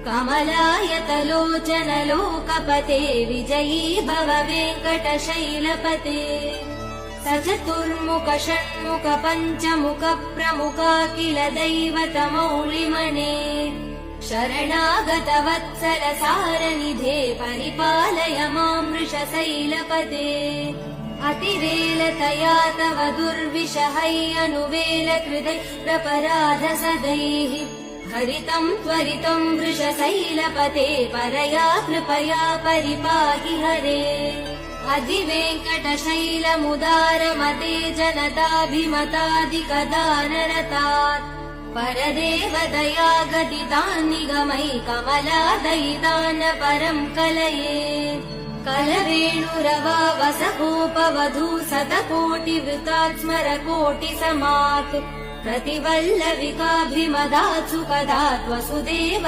कमलायतलोचन लोकपते विजयी भव वेङ्कटशैलपते स चतुर्मुख षण्मुख पञ्चमुख प्रमुखाखिल दैवतमौलिमने शरणागत वत्सल सारनिधे परिपालय मां वृषशैलपते अतिवेलतया तव दुर्विषहै अनुवेल कृतै प्रपराध सदैः हरितं त्वरितं वृषशैलपते परया कृपया परिपाहि हरे अधिवेङ्कटशैलमुदारमते जनताभिमतादिकदानरतात् परदेवदया गदितान् निगमै कमलादयितान् परं कलये कलवेणुरवा वसकोपवधू शतकोटिवृतात् स्मरकोटिसमात् प्रतिवल्लविकाभिमदात् सुखदात् वसुदेव